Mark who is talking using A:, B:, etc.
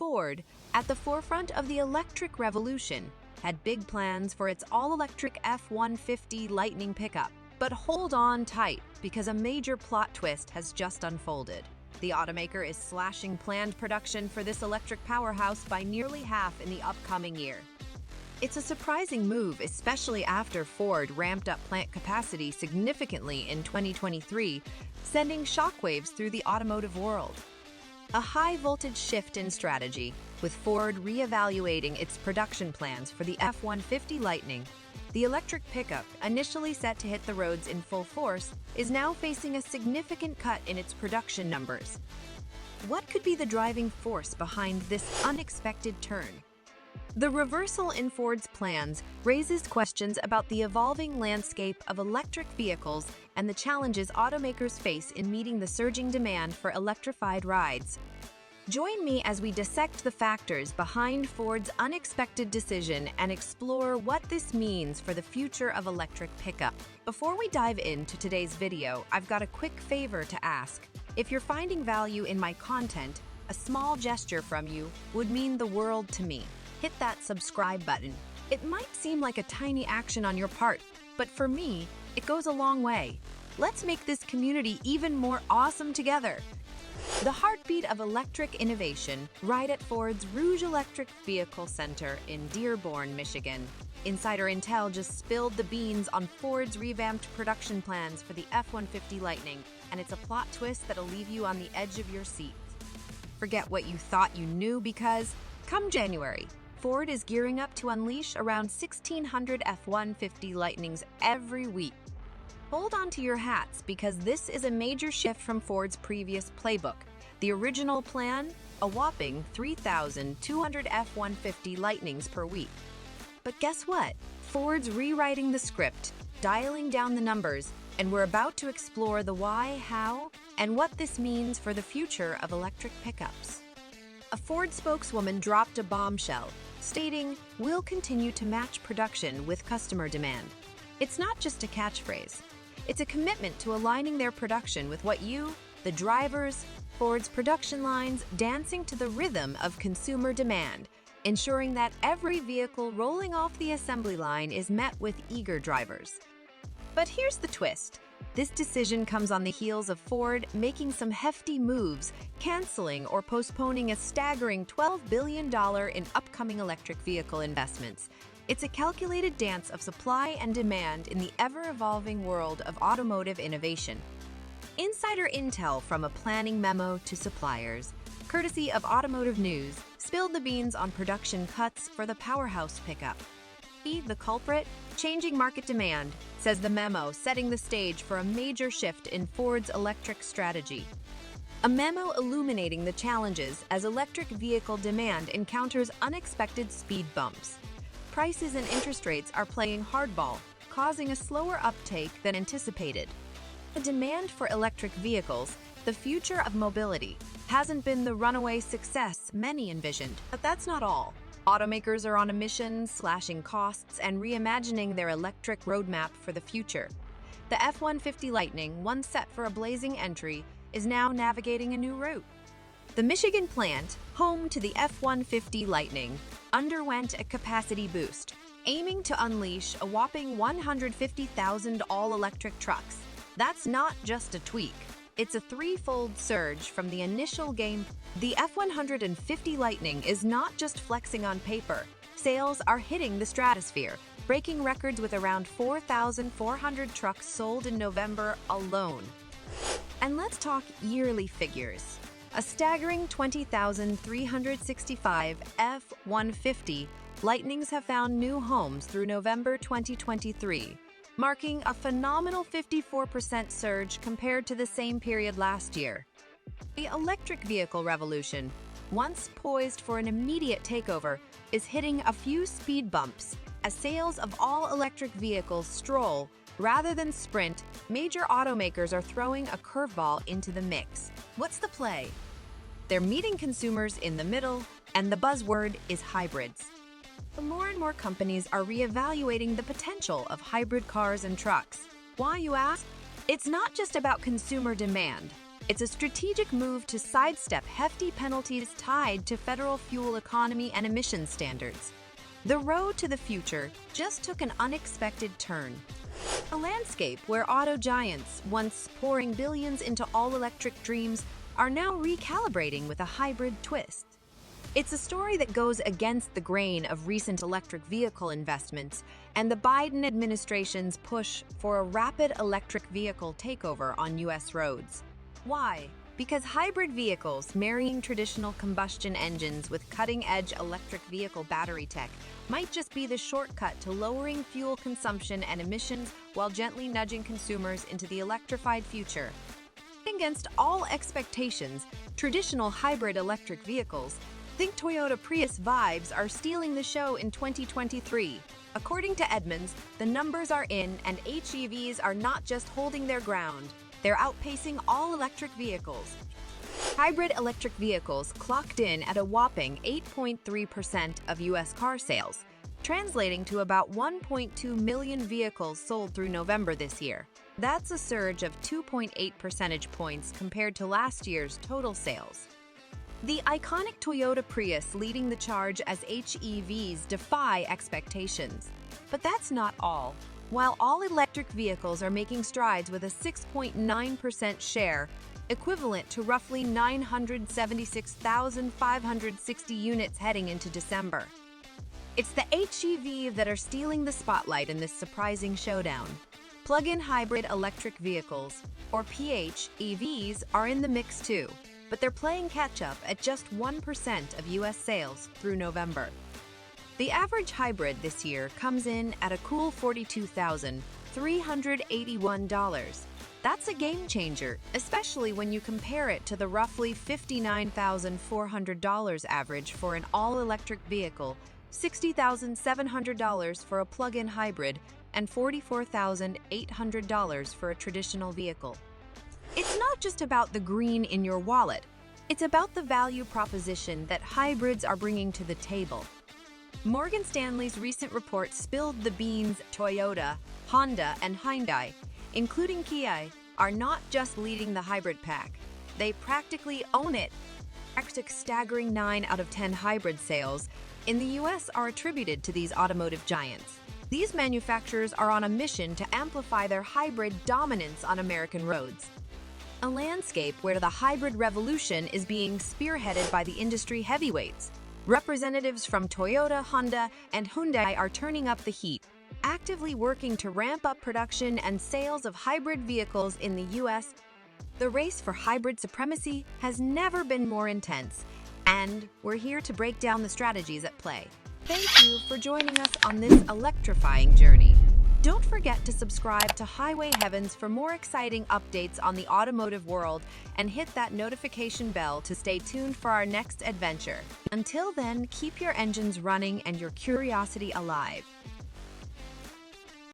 A: Ford, at the forefront of the electric revolution, had big plans for its all-electric F-150 Lightning pickup. But hold on tight, because a major plot twist has just unfolded. The automaker is slashing planned production for this electric powerhouse by nearly half in the upcoming year. It's a surprising move, especially after Ford ramped up plant capacity significantly in 2023, sending shockwaves through the automotive world. A high-voltage shift in strategy, with Ford reevaluating its production plans for the F-150 Lightning. The electric pickup, initially set to hit the roads in full force, is now facing a significant cut in its production numbers. What could be the driving force behind this unexpected turn? The reversal in Ford's plans raises questions about the evolving landscape of electric vehicles and the challenges automakers face in meeting the surging demand for electrified rides. Join me as we dissect the factors behind Ford's unexpected decision and explore what this means for the future of electric pickup. Before we dive into today's video, I've got a quick favor to ask. If you're finding value in my content, a small gesture from you would mean the world to me. Hit that subscribe button. It might seem like a tiny action on your part, but for me, it goes a long way. Let's make this community even more awesome together. The heartbeat of electric innovation, right at Ford's Rouge Electric Vehicle Center in Dearborn, Michigan. Insider intel just spilled the beans on Ford's revamped production plans for the F-150 Lightning, and it's a plot twist that'll leave you on the edge of your seat. Forget what you thought you knew, because come January, Ford is gearing up to unleash around 1,600 F-150 Lightnings every week. Hold on to your hats, because this is a major shift from Ford's previous playbook. The original plan, a whopping 3,200 F-150 Lightnings per week. But guess what? Ford's rewriting the script, dialing down the numbers, and we're about to explore the why, how, and what this means for the future of electric pickups. A Ford spokeswoman dropped a bombshell, stating, "We'll continue to match production with customer demand." It's not just a catchphrase. It's a commitment to aligning their production with what you, the drivers, Ford's production lines, dancing to the rhythm of consumer demand, ensuring that every vehicle rolling off the assembly line is met with eager drivers. But here's the twist. This decision comes on the heels of Ford making some hefty moves, canceling or postponing a staggering $12 billion in upcoming electric vehicle investments. It's a calculated dance of supply and demand in the ever-evolving world of automotive innovation. Insider intel from a planning memo to suppliers, courtesy of Automotive News, spilled the beans on production cuts for the powerhouse pickup. The culprit? Changing market demand, says the memo, setting the stage for a major shift in Ford's electric strategy. A memo illuminating the challenges as electric vehicle demand encounters unexpected speed bumps. Prices and interest rates are playing hardball, causing a slower uptake than anticipated. The demand for electric vehicles, the future of mobility, hasn't been the runaway success many envisioned. But that's not all. Automakers are on a mission, slashing costs and reimagining their electric roadmap for the future. The F-150 Lightning, once set for a blazing entry, is now navigating a new route. The Michigan plant, home to the F-150 Lightning, underwent a capacity boost, aiming to unleash a whopping 150,000 all-electric trucks. That's not just a tweak. It's a threefold surge from the initial game. The F-150 Lightning is not just flexing on paper. Sales are hitting the stratosphere, breaking records with around 4,400 trucks sold in November alone. And let's talk yearly figures. A staggering 20,365 F-150 Lightnings have found new homes through November 2023, marking a phenomenal 54% surge compared to the same period last year. The electric vehicle revolution, once poised for an immediate takeover, is hitting a few speed bumps as sales of all electric vehicles stroll rather than sprint. Major automakers are throwing a curveball into the mix. What's the play? They're meeting consumers in the middle, and the buzzword is hybrids. More and more companies are reevaluating the potential of hybrid cars and trucks. Why, you ask? It's not just about consumer demand. It's a strategic move to sidestep hefty penalties tied to federal fuel economy and emissions standards. The road to the future just took an unexpected turn. A landscape where auto giants, once pouring billions into all-electric dreams, are now recalibrating with a hybrid twist. It's a story that goes against the grain of recent electric vehicle investments and the Biden administration's push for a rapid electric vehicle takeover on U.S. roads. Why? Because hybrid vehicles marrying traditional combustion engines with cutting-edge electric vehicle battery tech might just be the shortcut to lowering fuel consumption and emissions while gently nudging consumers into the electrified future. Against all expectations, traditional hybrid electric vehicles, think Toyota Prius vibes, are stealing the show in 2023. According to Edmunds, the numbers are in, and HEVs are not just holding their ground. They're outpacing all-electric vehicles. Hybrid electric vehicles clocked in at a whopping 8.3% of U.S. car sales, translating to about 1.2 million vehicles sold through November this year. That's a surge of 2.8 percentage points compared to last year's total sales. The iconic Toyota Prius leading the charge as HEVs defy expectations. But that's not all. While all-electric vehicles are making strides with a 6.9% share, equivalent to roughly 976,560 units heading into December. It's the HEV that are stealing the spotlight in this surprising showdown. Plug-in hybrid electric vehicles, or PHEVs, are in the mix too, but they're playing catch-up at just 1% of U.S. sales through November. The average hybrid this year comes in at a cool $42,381. That's a game changer, especially when you compare it to the roughly $59,400 average for an all-electric vehicle, $60,700 for a plug-in hybrid, and $44,800 for a traditional vehicle. It's not just about the green in your wallet. It's about the value proposition that hybrids are bringing to the table. Morgan Stanley's recent report spilled the beans. Toyota, Honda, and Hyundai, including Kia, are not just leading the hybrid pack. They practically own it. A staggering 9 out of 10 hybrid sales in the U.S. are attributed to these automotive giants. These manufacturers are on a mission to amplify their hybrid dominance on American roads. A landscape where the hybrid revolution is being spearheaded by the industry heavyweights. Representatives from Toyota, Honda, and Hyundai are turning up the heat, actively working to ramp up production and sales of hybrid vehicles in the U.S. The race for hybrid supremacy has never been more intense, and we're here to break down the strategies at play. Thank you for joining us on this electrifying journey. Don't forget to subscribe to Highway Heavens for more exciting updates on the automotive world and hit that notification bell to stay tuned for our next adventure. Until then, keep your engines running and your curiosity alive.